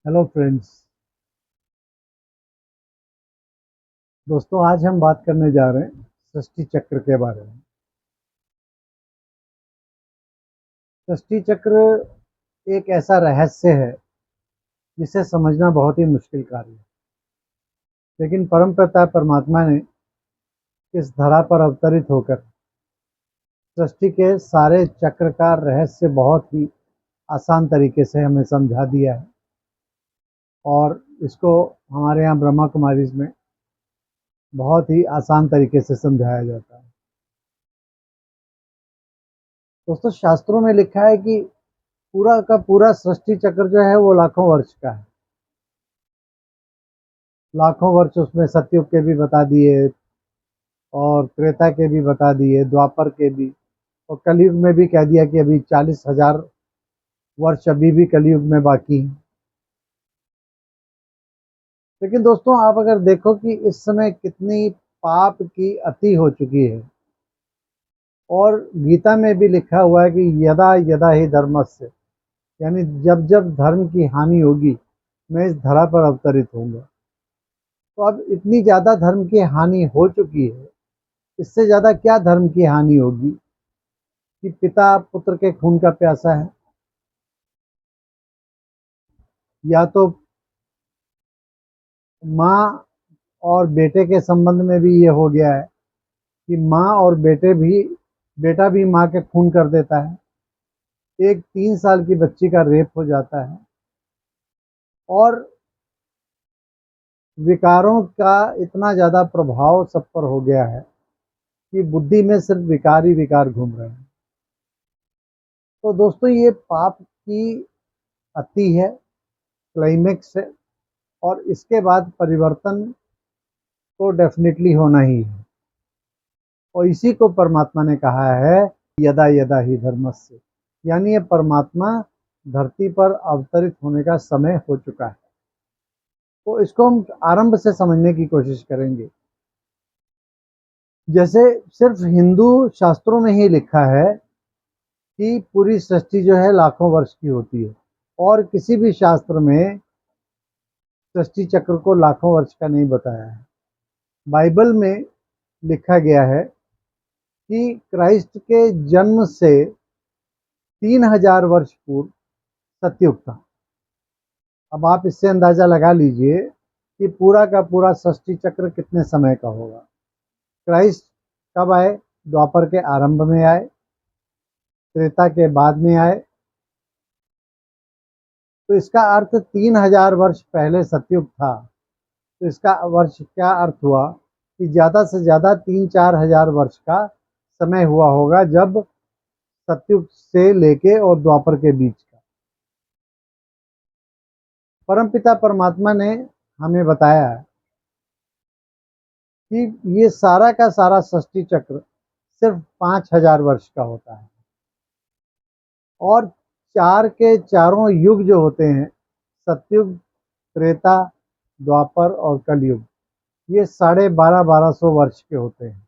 Hello friends. दोस्तों, आज हम बात करने जा रहे हैं सृष्टि चक्र के बारे में। सृष्टि चक्र एक ऐसा रहस्य है जिसे समझना बहुत ही मुश्किल कार्य है, लेकिन परमपिता परमात्मा ने इस धरा पर अवतरित होकर सृष्टि के सारे चक्र का रहस्य बहुत ही आसान तरीके से हमें समझा दिया है। और इसको हमारे यहाँ ब्रह्मा कुमारीज में बहुत ही आसान तरीके से समझाया जाता है। दोस्तों, शास्त्रों में लिखा है कि पूरा का पूरा सृष्टि चक्र जो है वो लाखों वर्ष का है। लाखों वर्ष उसमें सतयुग के भी बता दिए और त्रेता के भी बता दिए, द्वापर के भी, और कलयुग में भी कह दिया कि अभी 40,000 वर्ष अभी भी कलयुग में बाकी हैं। लेकिन दोस्तों, आप अगर देखो कि इस समय कितनी पाप की अति हो चुकी है, और गीता में भी लिखा हुआ है कि यदा यदा ही धर्मस्य, यानी जब जब धर्म की हानि होगी मैं इस धरा पर अवतरित होऊंगा। तो अब इतनी ज्यादा धर्म की हानि हो चुकी है, इससे ज्यादा क्या धर्म की हानि होगी कि पिता पुत्र के खून का प्यासा है, या तो माँ और बेटे के संबंध में भी ये हो गया है कि माँ और बेटा भी माँ के खून कर देता है। एक 3 साल की बच्ची का रेप हो जाता है, और विकारों का इतना ज्यादा प्रभाव सब पर हो गया है कि बुद्धि में सिर्फ विकार ही विकार घूम रहे हैं। तो दोस्तों, ये पाप की अति है, क्लाइमेक्स है, और इसके बाद परिवर्तन तो डेफिनेटली होना ही है। और इसी को परमात्मा ने कहा है यदा यदा ही धर्मस्य, यानी ये परमात्मा धरती पर अवतरित होने का समय हो चुका है। तो इसको हम आरंभ से समझने की कोशिश करेंगे। जैसे सिर्फ हिंदू शास्त्रों में ही लिखा है कि पूरी सृष्टि जो है लाखों वर्ष की होती है, और किसी भी शास्त्र में सृष्टि चक्र को लाखों वर्ष का नहीं बताया है। बाइबल में लिखा गया है कि क्राइस्ट के जन्म से 3,000 वर्ष पूर्व सतयुग था। अब आप इससे अंदाजा लगा लीजिए कि पूरा का पूरा सृष्टि चक्र कितने समय का होगा। क्राइस्ट कब आए? द्वापर के आरंभ में आए, त्रेता के बाद में आए। तो इसका अर्थ 3,000 वर्ष पहले सतयुग था। तो इसका वर्ष क्या अर्थ हुआ कि ज्यादा से ज्यादा 3-4 हजार वर्ष का समय हुआ होगा, जब सतयुग से लेके और द्वापर के बीच का। परमपिता परमात्मा ने हमें बताया कि ये सारा का सारा सृष्टि चक्र सिर्फ 5,000 वर्ष का होता है, और चार के चारों युग जो होते हैं, सतयुग, त्रेता, द्वापर और कलयुग, ये 12,500 वर्ष के होते हैं।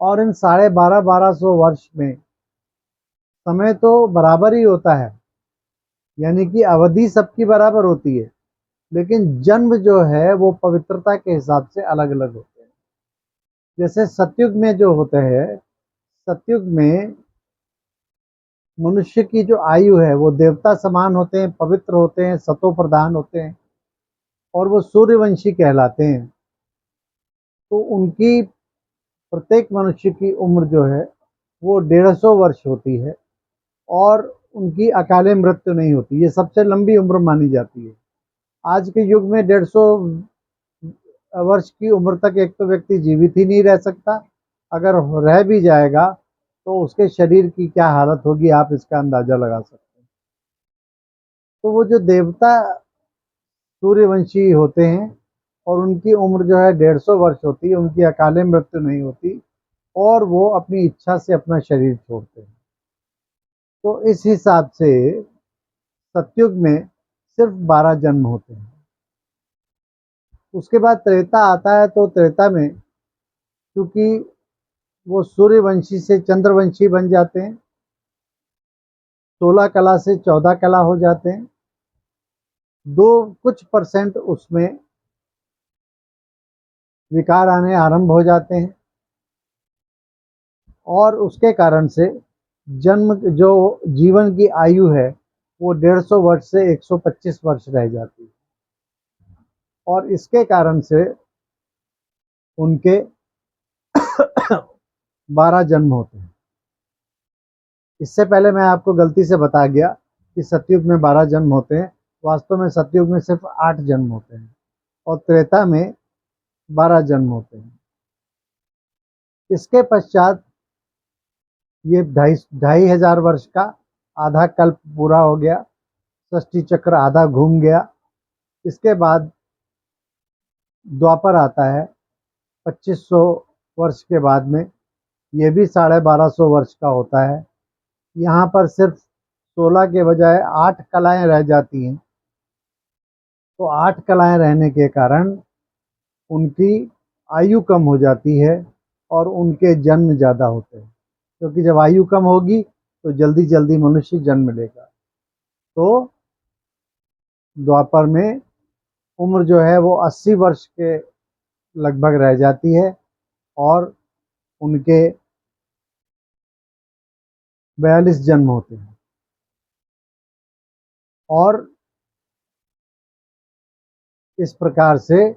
और इन 12,500 वर्ष में समय तो बराबर ही होता है, यानी कि अवधि सबकी बराबर होती है, लेकिन जन्म जो है वो पवित्रता के हिसाब से अलग अलग होते हैं। जैसे सतयुग में जो होते हैं, सतयुग में मनुष्य की जो आयु है वो देवता समान होते हैं, पवित्र होते हैं, सतो प्रधान होते हैं, और वो सूर्यवंशी कहलाते हैं। तो उनकी प्रत्येक मनुष्य की उम्र जो है वो 150 वर्ष होती है, और उनकी अकाले मृत्यु नहीं होती। ये सबसे लंबी उम्र मानी जाती है। आज के युग में 150 वर्ष की उम्र तक एक तो व्यक्ति जीवित ही नहीं रह सकता। अगर रह भी जाएगा तो उसके शरीर की क्या हालत होगी, आप इसका अंदाजा लगा सकते हैं। तो वो जो देवता सूर्यवंशी होते हैं, और उनकी उम्र जो है 150 वर्ष होती है, उनकी अकाले मृत्यु नहीं होती, और वो अपनी इच्छा से अपना शरीर छोड़ते हैं। तो इस हिसाब से सतयुग में सिर्फ 12 जन्म होते हैं। उसके बाद त्रेता आता है, तो त्रेता में क्योंकि वो सूर्यवंशी से चंद्रवंशी बन जाते हैं, 16 कला से 14 कला हो जाते हैं, दो कुछ परसेंट उसमें विकार आने आरंभ हो जाते हैं और उसके कारण से जन्म जो जीवन की आयु है वो 150 वर्ष से 125 वर्ष रह जाती है और इसके कारण से उनके 12 जन्म होते हैं। इससे पहले मैं आपको गलती से बता गया कि सतयुग में 12 जन्म होते हैं। वास्तव में सतयुग में सिर्फ 8 जन्म होते हैं और त्रेता में 12 जन्म होते हैं। इसके पश्चात ये ढाई हजार वर्ष का आधा कल्प पूरा हो गया, सृष्टि चक्र आधा घूम गया। इसके बाद द्वापर आता है 2500 वर्ष के बाद में, ये भी 1250 वर्ष का होता है। यहाँ पर सिर्फ 16 के बजाय 8 कलाएं रह जाती हैं। तो 8 कलाएं रहने के कारण उनकी आयु कम हो जाती है और उनके जन्म ज़्यादा होते हैं, क्योंकि जब आयु कम होगी तो जल्दी जल्दी मनुष्य जन्म लेगा। तो द्वापर में उम्र जो है वो 80 वर्ष के लगभग रह जाती है और उनके 42 जन्म होते हैं। और इस प्रकार से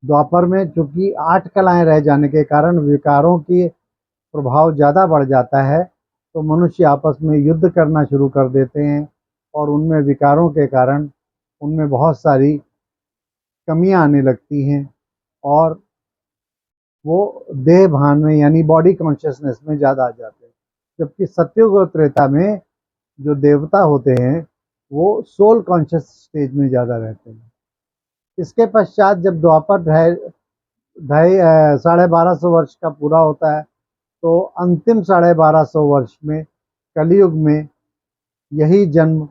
द्वापर में चूंकि 8 कलाएं रह जाने के कारण विकारों की प्रभाव ज़्यादा बढ़ जाता है, तो मनुष्य आपस में युद्ध करना शुरू कर देते हैं और उनमें विकारों के कारण उनमें बहुत सारी कमियां आने लगती हैं और वो देह भान में यानी बॉडी कॉन्शियसनेस में ज़्यादा आ जाते हैं। जबकि सतयुग और त्रेता में जो देवता होते हैं वो सोल कॉन्शियस स्टेज में ज़्यादा रहते हैं। इसके पश्चात जब द्वापर ढाई ढाई 1250 वर्ष का पूरा होता है, तो अंतिम 1250 वर्ष में कलयुग में यही जन्म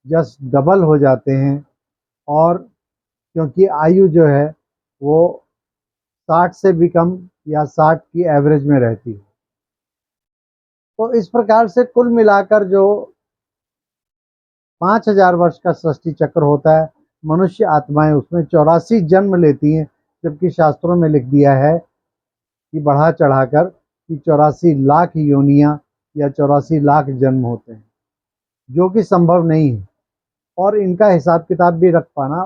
जस्ट डबल हो जाते हैं और क्योंकि आयु जो है वो 60 से भी कम या 60 की एवरेज में रहती है। तो इस प्रकार से कुल मिलाकर जो 5000 वर्ष का सृष्टि चक्र होता है, मनुष्य आत्माएं उसमें 84 जन्म लेती हैं, जबकि शास्त्रों में लिख दिया है कि बढ़ा चढ़ाकर कि 84 लाख योनियां या 84 लाख जन्म होते हैं, जो कि संभव नहीं है और इनका हिसाब किताब भी रख पाना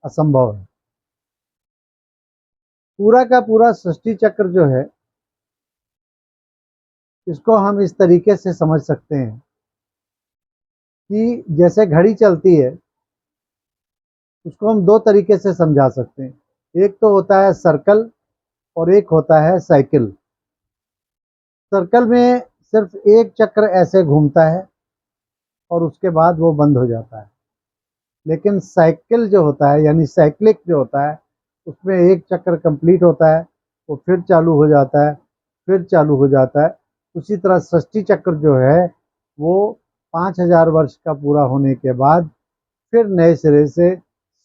असंभव है। पूरा का पूरा सृष्टि चक्र जो है इसको हम इस तरीके से समझ सकते हैं कि जैसे घड़ी चलती है उसको हम दो तरीके से समझा सकते हैं। एक तो होता है सर्कल और एक होता है साइकिल। सर्कल में सिर्फ एक चक्र ऐसे घूमता है और उसके बाद वो बंद हो जाता है, लेकिन साइकिल जो होता है यानी साइक्लिक जो होता है उसमें एक चक्र कंप्लीट होता है, वो फिर चालू हो जाता है, फिर चालू हो जाता है। उसी तरह सृष्टि चक्र जो है वो 5000 वर्ष का पूरा होने के बाद फिर नए सिरे से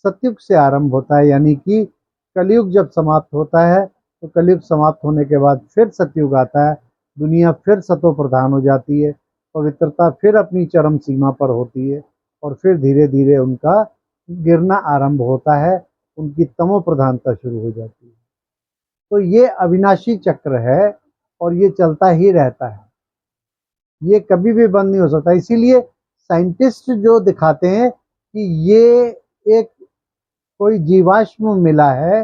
सतयुग से आरंभ होता है, यानी कि कलयुग जब समाप्त होता है तो कलयुग समाप्त होने के बाद फिर सतयुग आता है, दुनिया फिर सतो प्रधान हो जाती है, पवित्रता फिर अपनी चरम सीमा पर होती है और फिर धीरे धीरे उनका गिरना आरंभ होता है, उनकी तमो प्रधानता शुरू हो जाती है। तो ये अविनाशी चक्र है और ये चलता ही रहता है, ये कभी भी बंद नहीं हो सकता। इसीलिए साइंटिस्ट जो दिखाते हैं कि ये एक कोई जीवाश्म मिला है,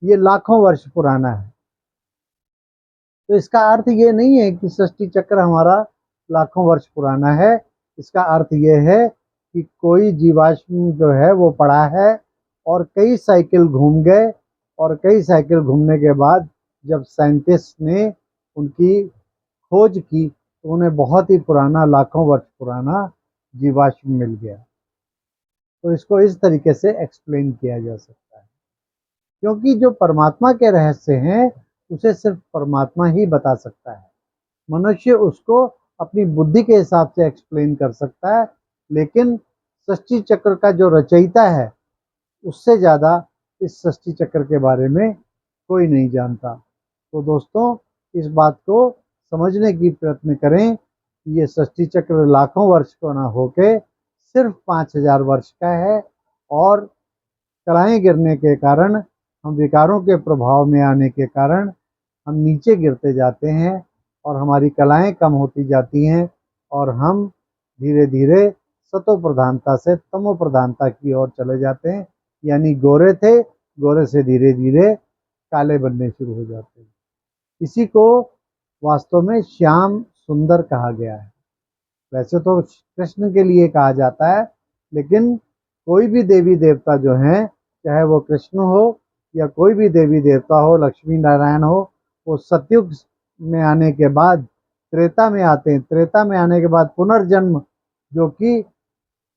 ये लाखों वर्ष पुराना है, तो इसका अर्थ ये नहीं है कि सृष्टि चक्र हमारा लाखों वर्ष पुराना है। इसका अर्थ ये है कि कोई जीवाश्म जो है वो पड़ा है और कई साइकिल घूम गए और कई साइकिल घूमने के बाद जब साइंटिस्ट ने उनकी खोज की तो उन्हें बहुत ही पुराना लाखों वर्ष पुराना जीवाश्म मिल गया। तो इसको इस तरीके से एक्सप्लेन किया जा सकता है, क्योंकि जो परमात्मा के रहस्य हैं उसे सिर्फ परमात्मा ही बता सकता है। मनुष्य उसको अपनी बुद्धि के हिसाब से एक्सप्लेन कर सकता है, लेकिन सृष्टि चक्र का जो रचयिता है उससे ज़्यादा इस सृष्टि चक्र के बारे में कोई नहीं जानता। तो दोस्तों इस बात को समझने की प्रयत्न करें कि ये सृष्टि चक्र लाखों वर्ष को ना होके सिर्फ 5000 वर्ष का है और कलाएं गिरने के कारण, हम विकारों के प्रभाव में आने के कारण हम नीचे गिरते जाते हैं और हमारी कलाएं कम होती जाती हैं और हम धीरे धीरे सतो प्रधानता से तमो प्रधानता की ओर चले जाते हैं। यानी गोरे थे, गोरे से धीरे धीरे काले बनने शुरू हो जाते हैं। इसी को वास्तव में श्याम सुंदर कहा गया है। वैसे तो कृष्ण के लिए कहा जाता है, लेकिन कोई भी देवी देवता जो हैं, चाहे वो कृष्ण हो या कोई भी देवी देवता हो, लक्ष्मी नारायण हो, वो सतयुग में आने के बाद त्रेता में आते हैं। त्रेता में आने के बाद पुनर्जन्म, जो कि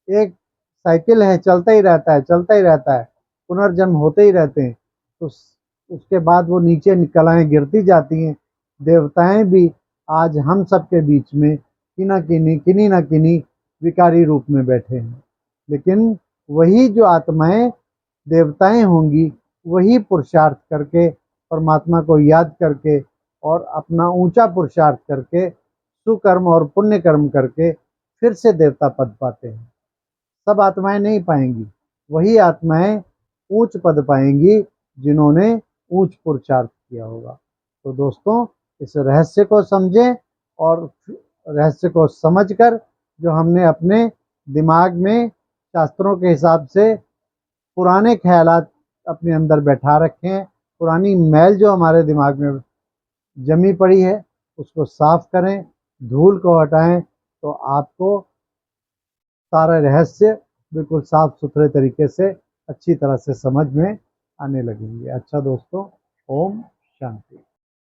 एक साइकिल है, चलता ही रहता है, चलता ही रहता है, पुनर्जन्म होते ही रहते हैं। तो उसके बाद वो नीचे कलाएं गिरती जाती हैं। देवताएं भी आज हम सबके बीच में किन्हीं ना किन्हीं विकारी रूप में बैठे हैं, लेकिन वही जो आत्माएं देवताएं होंगी, वही पुरुषार्थ करके, परमात्मा को याद करके और अपना ऊंचा पुरुषार्थ करके, सुकर्म और पुण्य कर्म करके फिर से देवता पद पाते हैं। सब आत्माएं नहीं पाएंगी, वही आत्माएं ऊंच पद पाएंगी जिन्होंने ऊंच पुरुषार्थ किया होगा। तो दोस्तों, इस रहस्य को समझें और रहस्य को समझकर जो हमने अपने दिमाग में शास्त्रों के हिसाब से पुराने ख्यालात अपने अंदर बैठा रखे हैं, पुरानी मैल जो हमारे दिमाग में जमी पड़ी है, उसको साफ करें, धूल को हटाएं, तो आपको सारा रहस्य बिल्कुल साफ सुथरे तरीके से अच्छी तरह से समझ में आने लगेंगे। अच्छा दोस्तों, ओम शांति।